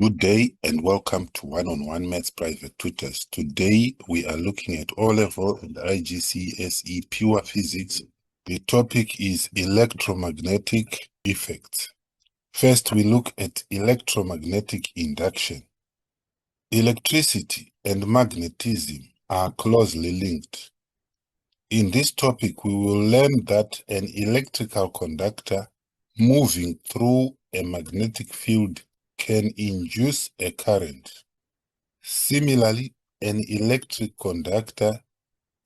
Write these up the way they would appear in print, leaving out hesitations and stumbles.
Good day and welcome to One-on-One Maths Private Tutors. Today we are looking at O-Level and IGCSE Pure Physics. The topic is electromagnetic effects. First, we look at electromagnetic induction. Electricity and magnetism are closely linked. In this topic, we will learn that an electrical conductor moving through a magnetic field can induce a current. Similarly, an electric conductor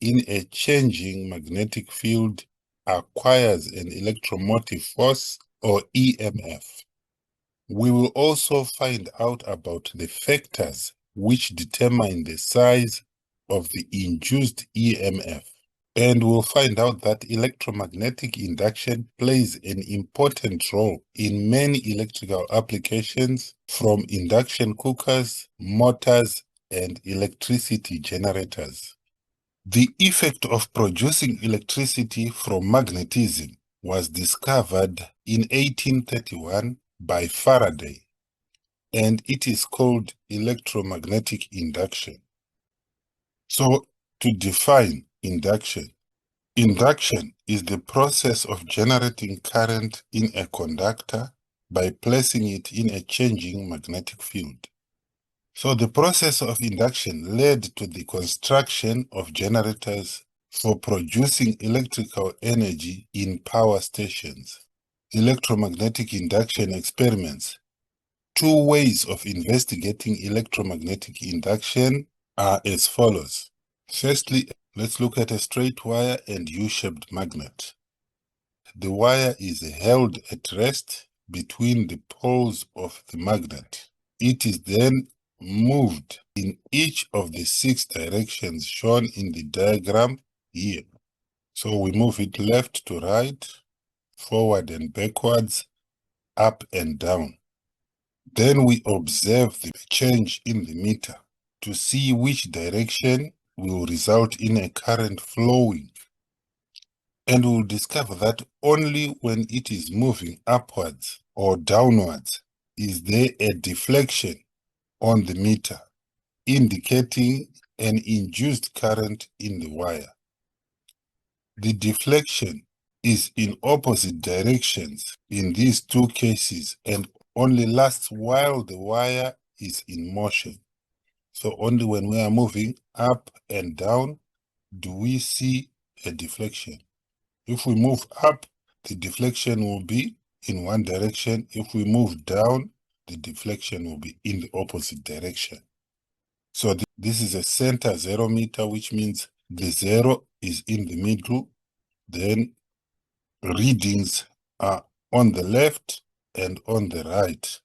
in a changing magnetic field acquires an electromotive force or EMF. We will also find out about the factors which determine the size of the induced EMF. And we'll find out that electromagnetic induction plays an important role in many electrical applications, from induction cookers, motors, and electricity generators. The effect of producing electricity from magnetism was discovered in 1831 by Faraday, and it is called electromagnetic induction. So, to define induction. Induction is the process of generating current in a conductor by placing it in a changing magnetic field. So the process of induction led to the construction of generators for producing electrical energy in power stations. Electromagnetic induction experiments. Two ways of investigating electromagnetic induction are as follows. Firstly, let's look at a straight wire and U-shaped magnet. The wire is held at rest between the poles of the magnet. It is then moved in each of the 6 directions shown in the diagram here. So we move it left to right, forward and backwards, up and down. Then we observe the change in the meter to see which direction will result in a current flowing. And we'll discover that only when it is moving upwards or downwards is there a deflection on the meter, indicating an induced current in the wire. The deflection is in opposite directions in these two cases and only lasts while the wire is in motion. So only when we are moving up and down do we see a deflection. If we move up, the deflection will be in one direction. If we move down, the deflection will be in the opposite direction. So this is a center zero meter, which means the zero is in the middle. Then readings are on the left and on the right.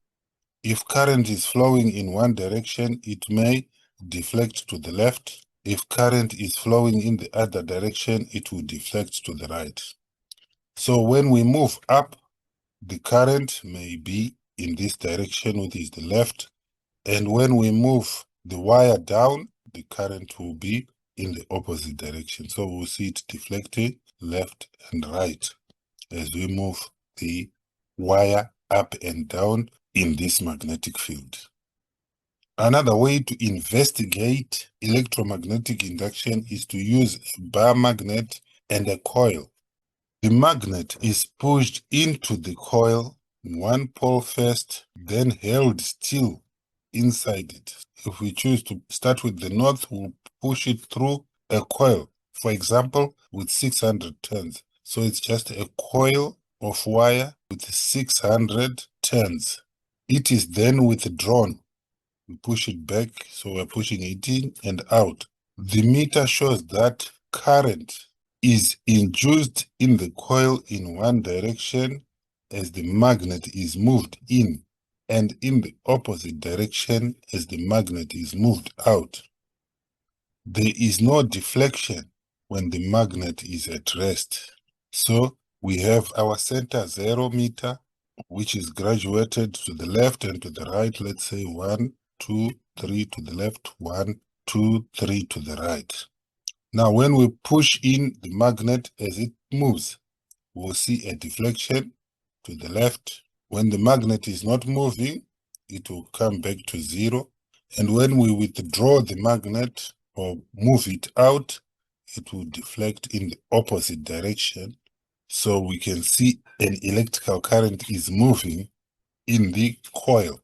If current is flowing in one direction, it may deflect to the left. If current is flowing in the other direction, it will deflect to the right. So when we move up, the current may be in this direction, which is the left. And when we move the wire down, the current will be in the opposite direction. So we'll see it deflecting left and right as we move the wire up and down in this magnetic field. Another way to investigate electromagnetic induction is to use a bar magnet and a coil. The magnet is pushed into the coil, one pole first, then held still inside it. If we choose to start with the north, we'll push it through a coil, for example, with 600 turns. So it's just a coil of wire with 600 turns. It is then withdrawn. We push it back, so we're pushing it in and out. The meter shows that current is induced in the coil in one direction as the magnet is moved in, and in the opposite direction as the magnet is moved out. There is no deflection when the magnet is at rest. So we have our center zero meter, which is graduated to the left and to the right. Let's say 1, 2, 3 to the left, 1, 2, 3 to the right. Now, when we push in the magnet as it moves, we'll see a deflection to the left. When the magnet is not moving, it will come back to 0. And when we withdraw the magnet or move it out, it will deflect in the opposite direction. So we can see an electrical current is moving in the coil,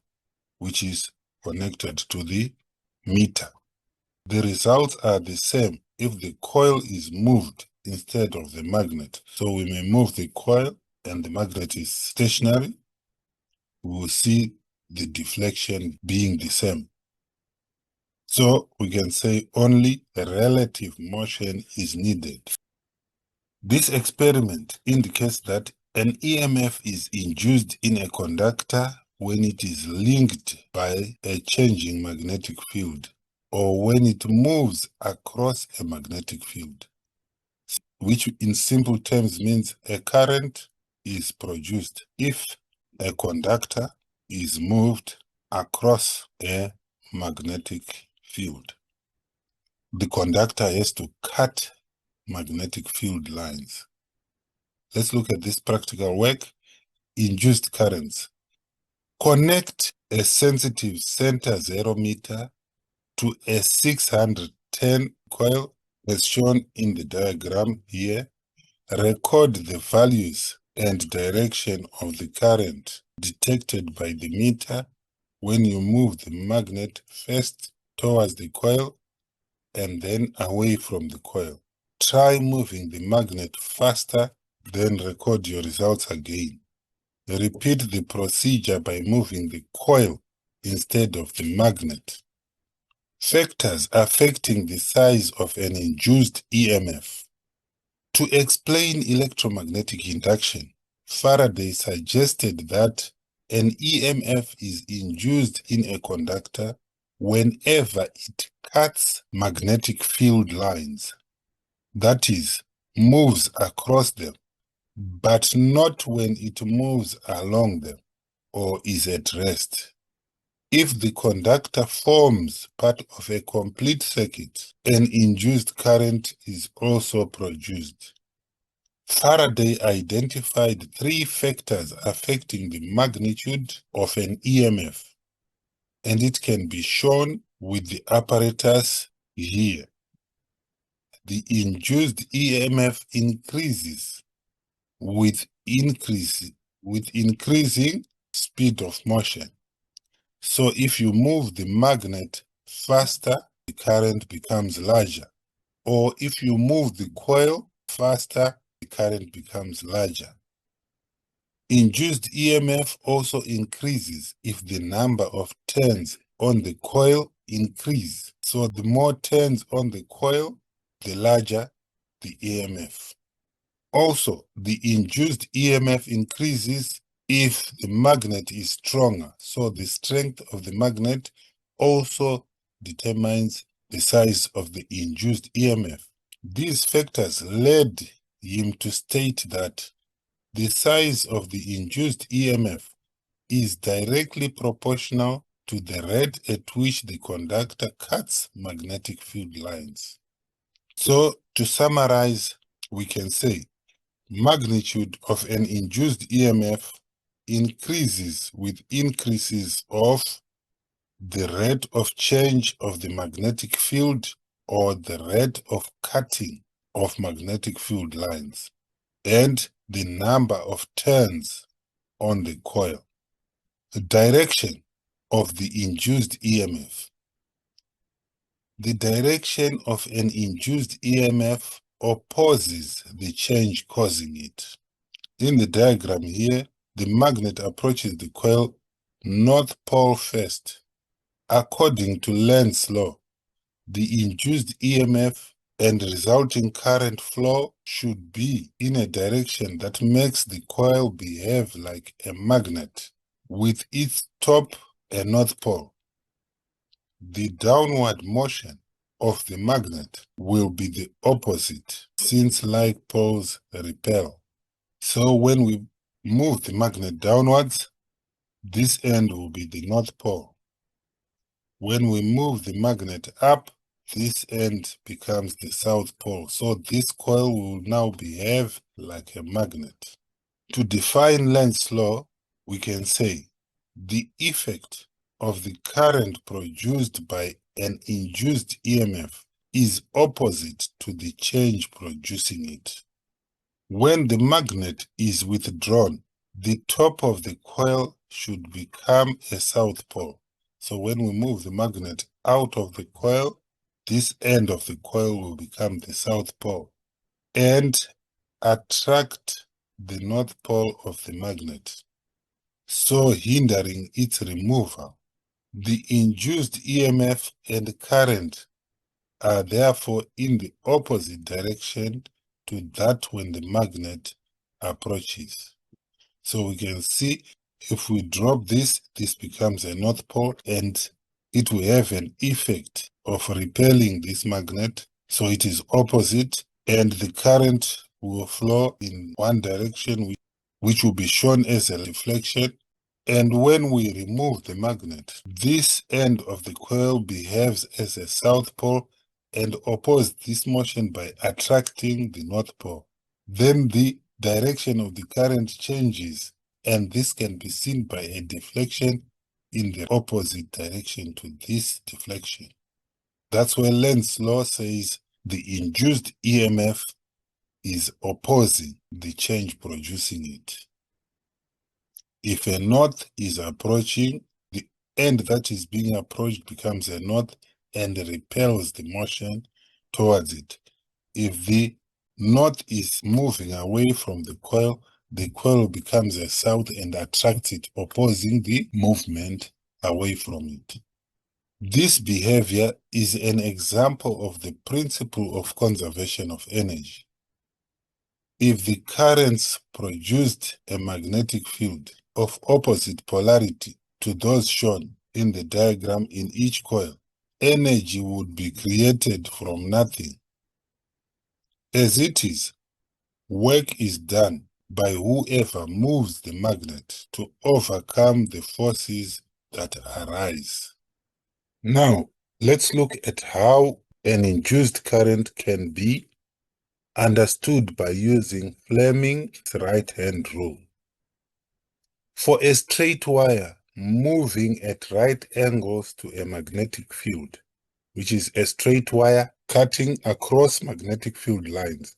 which is connected to the meter. The results are the same if the coil is moved instead of the magnet. So we may move the coil and the magnet is stationary. We will see the deflection being the same. So we can say only a relative motion is needed. This experiment indicates that an EMF is induced in a conductor when it is linked by a changing magnetic field, or when it moves across a magnetic field, which in simple terms means a current is produced if a conductor is moved across a magnetic field. The conductor has to cut magnetic field lines. Let's look at this practical work. Induced currents. Connect a sensitive center zero meter to a 610 coil as shown in the diagram here. Record the values and direction of the current detected by the meter when you move the magnet first towards the coil and then away from the coil. Try moving the magnet faster, then record your results again. Repeat the procedure by moving the coil instead of the magnet. Factors affecting the size of an induced EMF. To explain electromagnetic induction, Faraday suggested that an EMF is induced in a conductor whenever it cuts magnetic field lines, that is, moves across them, but not when it moves along them or is at rest. If the conductor forms part of a complete circuit, an induced current is also produced. Faraday identified 3 factors affecting the magnitude of an EMF, and it can be shown with the apparatus here. The induced EMF increases with increasing speed of motion. So if you move the magnet faster, the current becomes larger. Or if you move the coil faster, the current becomes larger. Induced EMF also increases if the number of turns on the coil increase. So the more turns on the coil, the larger the EMF. Also, the induced EMF increases if the magnet is stronger. So the strength of the magnet also determines the size of the induced EMF. These factors led him to state that the size of the induced EMF is directly proportional to the rate at which the conductor cuts magnetic field lines. So, to summarize, we can say magnitude of an induced EMF increases with increases of the rate of change of the magnetic field or the rate of cutting of magnetic field lines, and the number of turns on the coil. The direction of the induced EMF. The direction of an induced EMF opposes the change causing it. In the diagram here, the magnet approaches the coil north pole first. According to Lenz's law, the induced EMF and resulting current flow should be in a direction that makes the coil behave like a magnet, with its top a north pole. The downward motion of the magnet will be the opposite, since like poles repel. So when we move the magnet downwards, this end will be the north pole. When we move the magnet up, this end becomes the south pole. So this coil will now behave like a magnet. To define Lenz's law, we can say the effect of the current produced by an induced EMF is opposite to the change producing it. When the magnet is withdrawn, the top of the coil should become a south pole. So when we move the magnet out of the coil, this end of the coil will become the south pole and attract the north pole of the magnet, so hindering its removal. The induced EMF and current are therefore in the opposite direction to that when the magnet approaches. So we can see if we drop this, this becomes a north pole and it will have an effect of repelling this magnet. So it is opposite and the current will flow in one direction, which will be shown as a deflection. And when we remove the magnet, this end of the coil behaves as a south pole and opposes this motion by attracting the north pole. Then the direction of the current changes, and this can be seen by a deflection in the opposite direction to this deflection. That's where Lenz's law says the induced EMF is opposing the change producing it. If a north is approaching, the end that is being approached becomes a north and repels the motion towards it. If the north is moving away from the coil becomes a south and attracts it, opposing the movement away from it. This behavior is an example of the principle of conservation of energy. If the currents produced a magnetic field of opposite polarity to those shown in the diagram in each coil, energy would be created from nothing. As it is, work is done by whoever moves the magnet to overcome the forces that arise. Now, let's look at how an induced current can be understood by using Fleming's right-hand rule. For a straight wire moving at right angles to a magnetic field, which is a straight wire cutting across magnetic field lines,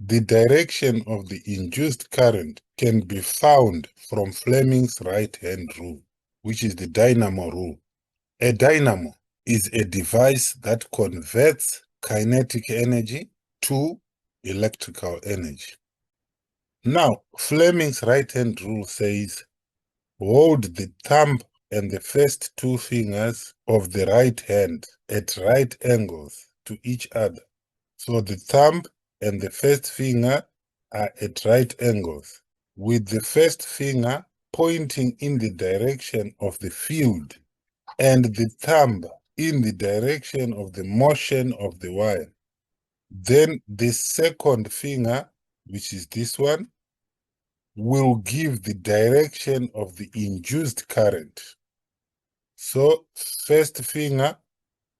the direction of the induced current can be found from Fleming's right-hand rule, which is the dynamo rule. A dynamo is a device that converts kinetic energy to electrical energy. Now, Fleming's right-hand rule says, hold the thumb and the first two fingers of the right hand at right angles to each other. So the thumb and the first finger are at right angles, with the first finger pointing in the direction of the field and the thumb in the direction of the motion of the wire. Then the second finger, which is this one, will give the direction of the induced current. So first finger,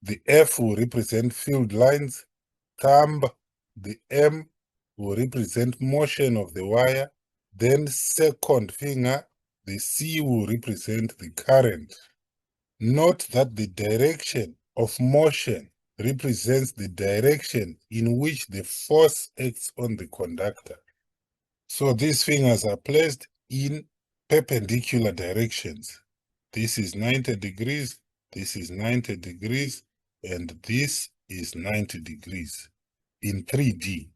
the F will represent field lines, thumb, the M will represent motion of the wire, then second finger, the C will represent the current. Note that the direction of motion represents the direction in which the force acts on the conductor. So these fingers are placed in perpendicular directions. This is 90 degrees, this is 90 degrees, and this is 90 degrees in 3D.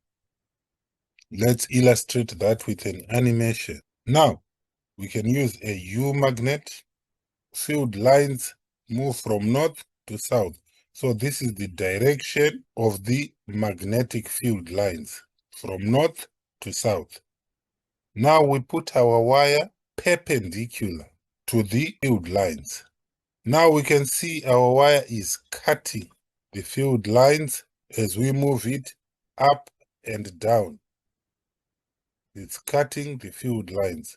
Let's illustrate that with an animation. Now, we can use a U magnet. Field lines move from north to south. So this is the direction of the magnetic field lines, from north to south. Now we put our wire perpendicular to the field lines. Now we can see our wire is cutting the field lines as we move it up and down. It's cutting the field lines.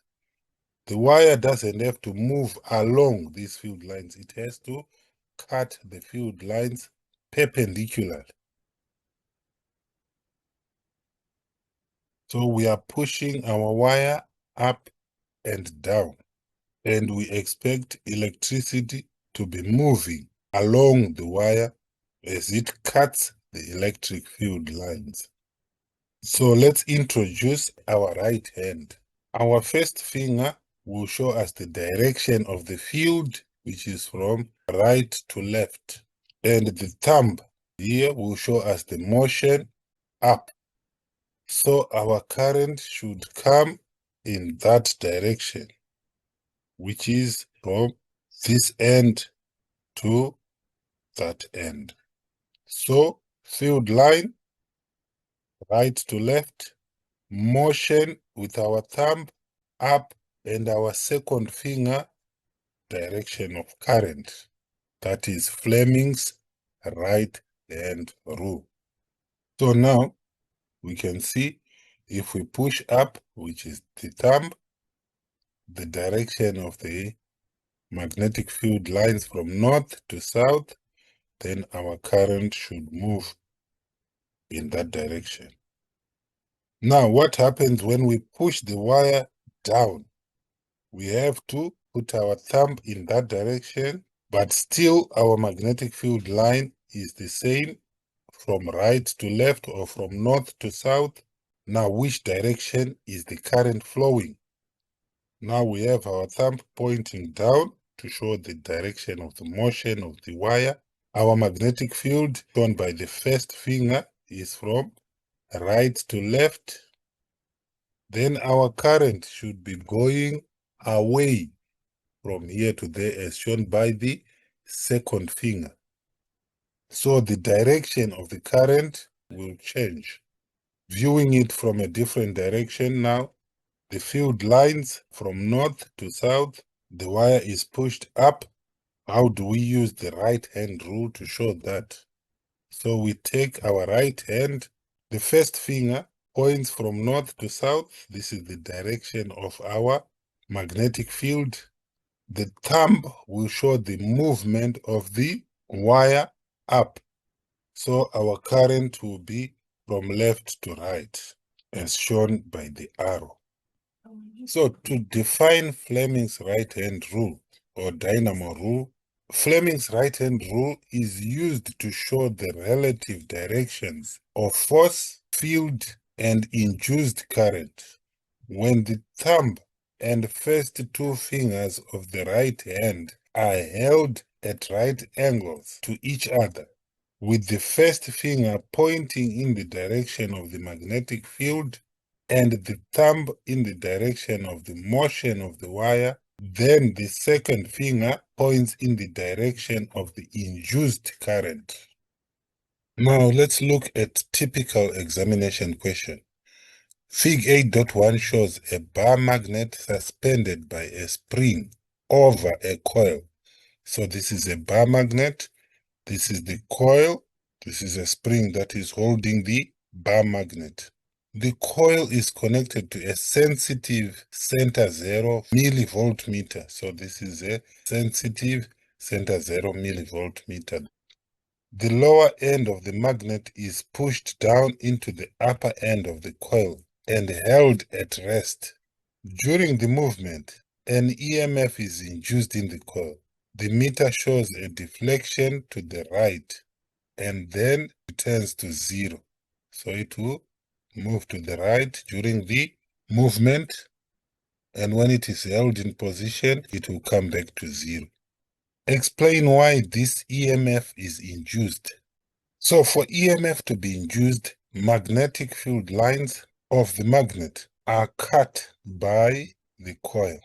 The wire doesn't have to move along these field lines. It has to cut the field lines perpendicular. So we are pushing our wire up and down, and we expect electricity to be moving along the wire as it cuts the electric field lines. So let's introduce our right hand. Our first finger will show us the direction of the field, which is from right to left. And the thumb here will show us the motion up. So our current should come in that direction, which is from this end to that end. So field line, right to left, motion with our thumb up, and our second finger, direction of current. That is Fleming's right hand rule. So now we can see if we push up, which is the thumb, the direction of the magnetic field lines from north to south, then our current should move in that direction. Now, what happens when we push the wire down? We have to put our thumb in that direction, but still our magnetic field line is the same from right to left or from north to south. Now, which direction is the current flowing? Now we have our thumb pointing down to show the direction of the motion of the wire. Our magnetic field, shown by the first finger, is from right to left. Then our current should be going away from here to there as shown by the second finger. So the direction of the current will change. Viewing it from a different direction now, the field lines from north to south, the wire is pushed up. How do we use the right hand rule to show that? So we take our right hand, the first finger points from north to south. This is the direction of our magnetic field. The thumb will show the movement of the wire up. So our current will be from left to right, as shown by the arrow. So to define Fleming's right-hand rule or dynamo rule, Fleming's right-hand rule is used to show the relative directions of force, field, and induced current when the thumb and first two fingers of the right hand are held at right angles to each other, with the first finger pointing in the direction of the magnetic field and the thumb in the direction of the motion of the wire. Then the second finger points in the direction of the induced current. Now let's look at typical examination question. Fig 8.1 shows a bar magnet suspended by a spring over a coil. So this is a bar magnet, this is the coil, this is a spring that is holding the bar magnet. The coil is connected to a sensitive center zero millivoltmeter. So this is a sensitive center zero millivoltmeter. The lower end of the magnet is pushed down into the upper end of the coil and held at rest. During the movement, an EMF is induced in the coil. The meter shows a deflection to the right and then returns to zero. So it will move to the right during the movement, and when it is held in position, it will come back to zero. Explain why this EMF is induced. So for EMF to be induced, magnetic field lines of the magnet are cut by the coil.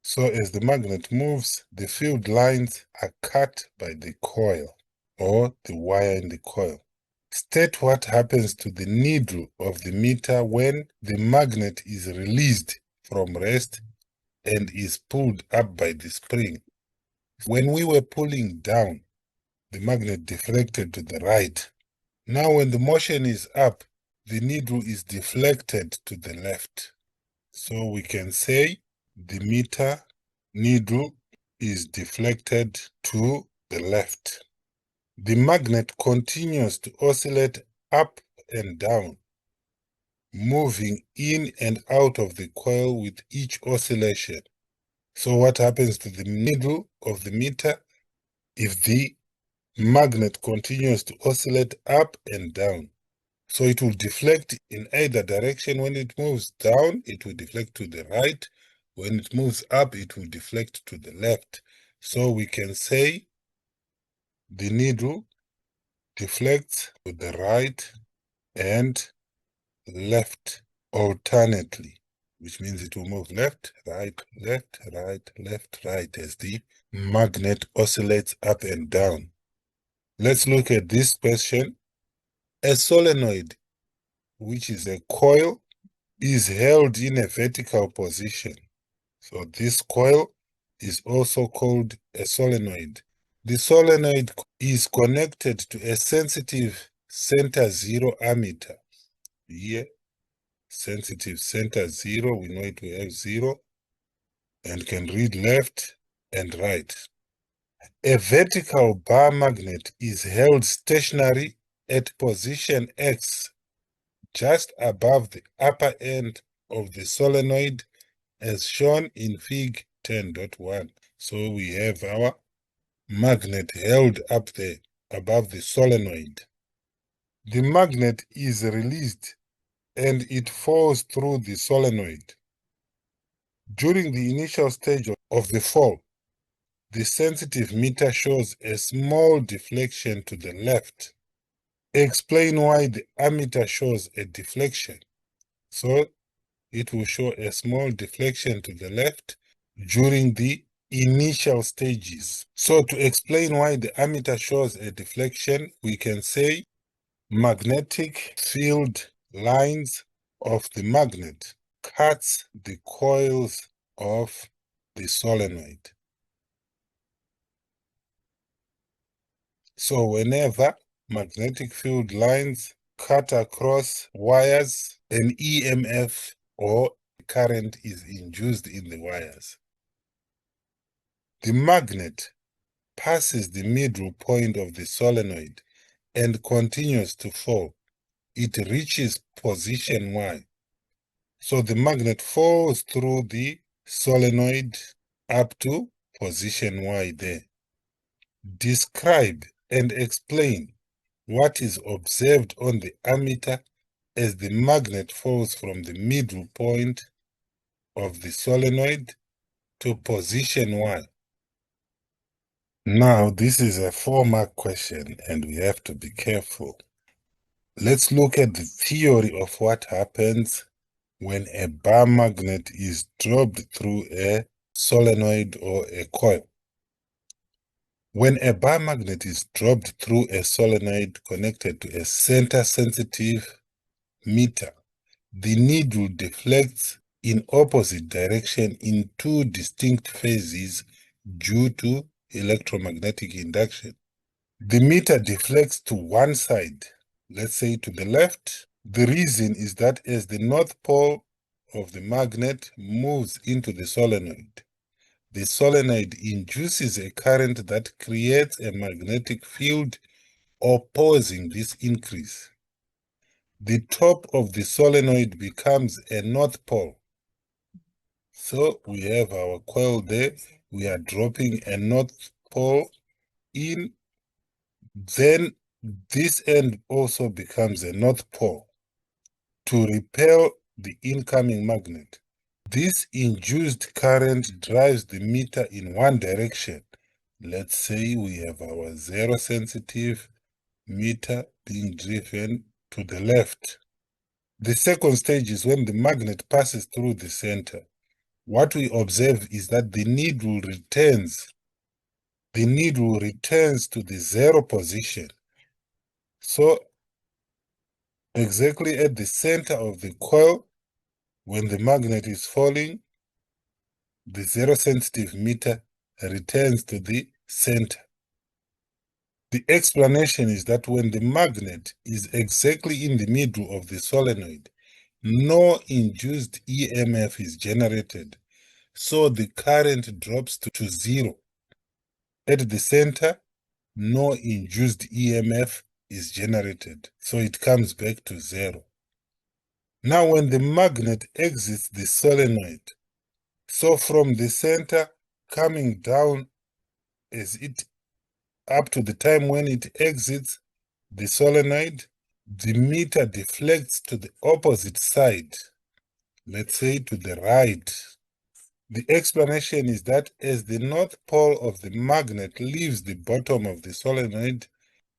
So as the magnet moves, the field lines are cut by the coil or the wire in the coil. State what happens to the needle of the meter when the magnet is released from rest and is pulled up by the spring. When we were pulling down, the magnet deflected to the right. Now when the motion is up, the needle is deflected to the left. So we can say the meter needle is deflected to the left. The magnet continues to oscillate up and down, moving in and out of the coil with each oscillation. So what happens to the needle of the meter? if the magnet continues to oscillate up and down. So it will deflect in either direction. When it moves down, it will deflect to the right. When it moves up, it will deflect to the left. So we can say the needle deflects to the right and left alternately, which means it will move left, right, left, right, left, right as the magnet oscillates up and down. Let's look at this question. A solenoid, which is a coil, is held in a vertical position. So this coil is also called a solenoid. The solenoid is connected to a sensitive center zero ammeter. Here, sensitive center zero, we know it will have 0 and can read left and right. A vertical bar magnet is held stationary at position X, just above the upper end of the solenoid as shown in Fig 10.1. So we have our magnet held up there above the solenoid. The magnet is released and it falls through the solenoid. During the initial stage of the fall, the sensitive meter shows a small deflection to the left. Explain why the ammeter shows a deflection. So it will show a small deflection to the left during the initial stages. So to explain why the ammeter shows a deflection, we can say magnetic field lines of the magnet cuts the coils of the solenoid. So whenever magnetic field lines cut across wires, an EMF or current is induced in the wires. The magnet passes the middle point of the solenoid and continues to fall. It reaches position Y. So the magnet falls through the solenoid up to position Y there. Describe and explain what is observed on the ammeter as the magnet falls from the middle point of the solenoid to position Y. Now, this is a 4-mark question and we have to be careful. Let's look at the theory of what happens when a bar magnet is dropped through a solenoid or a coil. When a bar magnet is dropped through a solenoid connected to a center-sensitive meter, the needle deflects in opposite direction in 2 distinct phases due to electromagnetic induction. The meter deflects to one side, let's say to the left. The reason is that as the north pole of the magnet moves into the solenoid induces a current that creates a magnetic field opposing this increase. The top of the solenoid becomes a north pole. So we have our coil there. We are dropping a north pole in. Then this end also becomes a north pole to repel the incoming magnet. This induced current drives the meter in one direction. Let's say we have our zero sensitive meter being driven to the left. The second stage is when the magnet passes through the center. What we observe is that the needle returns to the zero position. So exactly at the center of the coil, when the magnet is falling, the zero sensitive meter returns to the center. The explanation is that when the magnet is exactly in the middle of the solenoid, no induced EMF is generated, so the current drops to 0. At the center, no induced EMF is generated, so it comes back to 0. Now when the magnet exits the solenoid, so from the center coming down as it up to the time when it exits the solenoid, the meter deflects to the opposite side, let's say to the right. The explanation is that as the north pole of the magnet leaves the bottom of the solenoid,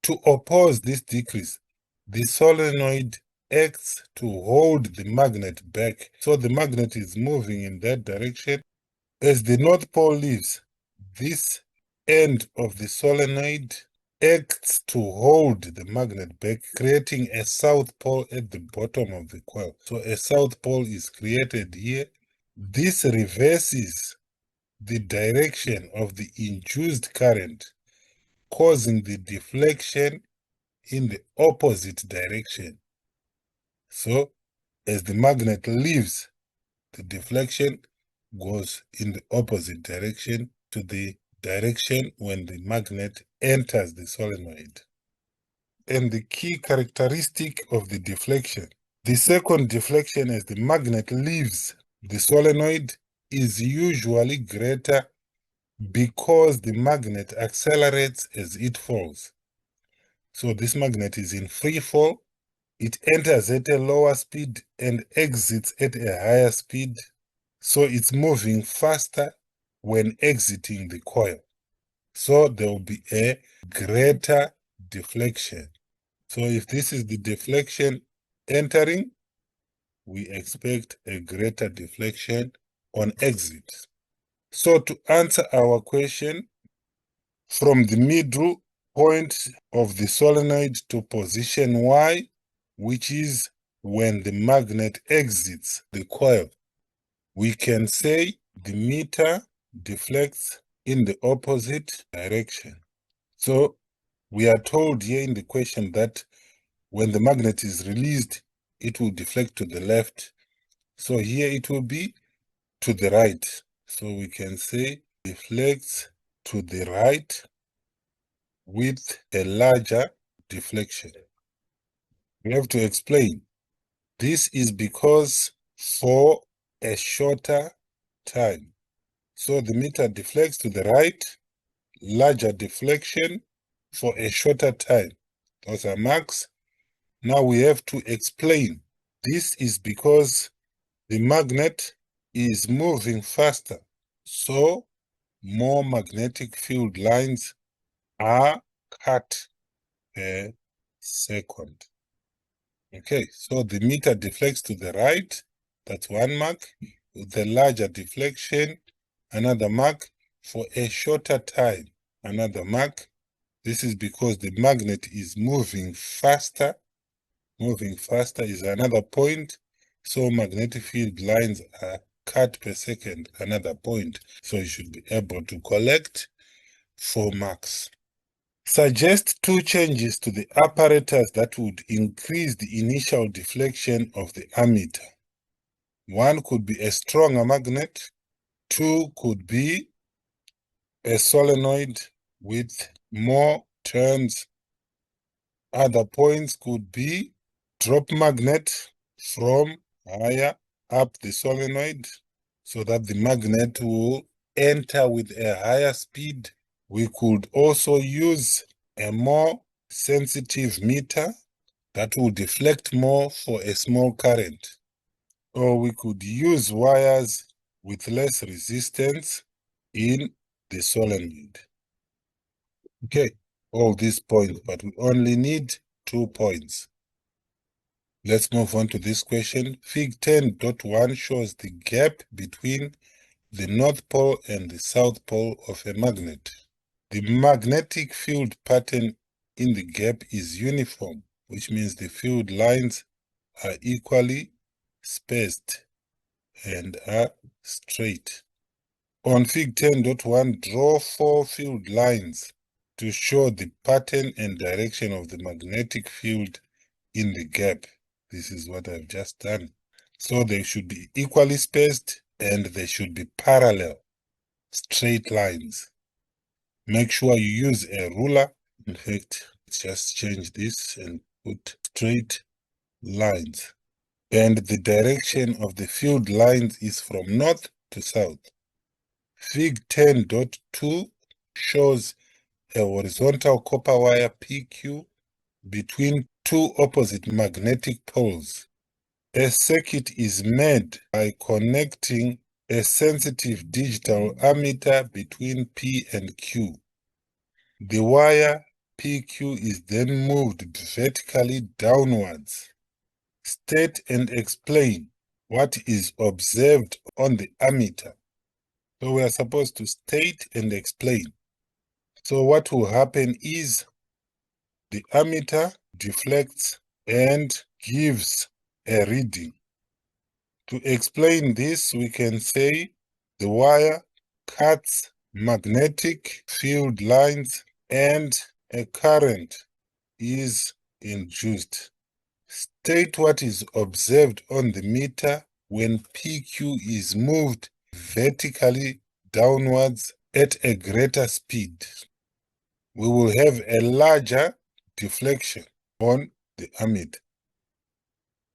to oppose this decrease, the solenoid acts to hold the magnet back. So the magnet is moving in that direction. As the north pole leaves, this end of the solenoid acts to hold the magnet back, creating a south pole at the bottom of the coil. So a south pole is created here. This reverses the direction of the induced current, causing the deflection in the opposite direction. So as the magnet leaves, the deflection goes in the opposite direction to the direction when the magnet enters the solenoid. And the key characteristic of the deflection. The second deflection as the magnet leaves the solenoid is usually greater because the magnet accelerates as it falls. So this magnet is in free fall. It enters at a lower speed and exits at a higher speed. So it's moving faster when exiting the coil. So there will be a greater deflection. So if this is the deflection entering, we expect a greater deflection on exit. So to answer our question, from the middle point of the solenoid to position Y, which is when the magnet exits the coil, we can say the meter deflects in the opposite direction. So we are told here in the question that when the magnet is released, it will deflect to the left. So here it will be to the right. So we can say deflects to the right with a larger deflection. We have to explain. This is because for a shorter time. So the meter deflects to the right, larger deflection for a shorter time. Those are marks. Now we have to explain. This is because the magnet is moving faster. So more magnetic field lines are cut per second. Okay, so the meter deflects to the right. That's one mark. With the larger deflection, another mark. For a shorter time, another mark. This is because the magnet is moving faster. Moving faster is another point. So magnetic field lines are cut per second, another point. So you should be able to collect 4 marks. Suggest 2 changes to the apparatus that would increase the initial deflection of the ammeter. 1 could be a stronger magnet. 2 could be a solenoid with more turns. Other points could be drop magnet from higher up the solenoid so that the magnet will enter with a higher speed. We could also use a more sensitive meter that will deflect more for a small current. Or we could use wires with less resistance in the solenoid. Okay, all these points, but we only need 2 points. Let's move on to this question. Fig 10.1 shows the gap between the north pole and the south pole of a magnet. The magnetic field pattern in the gap is uniform, which means the field lines are equally spaced and are straight. On Fig 10.1, draw 4 field lines to show the pattern and direction of the magnetic field in the gap. This is what I've just done. So they should be equally spaced and they should be parallel, straight lines. Make sure you use a ruler. In fact, let's just change this and put straight lines. And the direction of the field lines is from north to south. Fig 10.2 shows a horizontal copper wire PQ between two opposite magnetic poles. A circuit is made by connecting a sensitive digital ammeter between P and Q. The wire PQ is then moved vertically downwards. State and explain what is observed on the ammeter. So we are supposed to state and explain. So what will happen is the ammeter deflects and gives a reading. To explain this, we can say the wire cuts magnetic field lines and a current is induced. State what is observed on the meter when PQ is moved vertically downwards at a greater speed. We will have a larger deflection on the ammeter.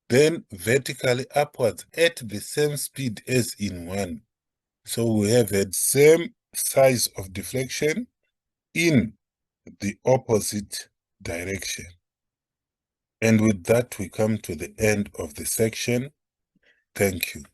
Then vertically upwards at the same speed as in 1. So we have the same size of deflection in the opposite direction. And with that, we come to the end of the section. Thank you.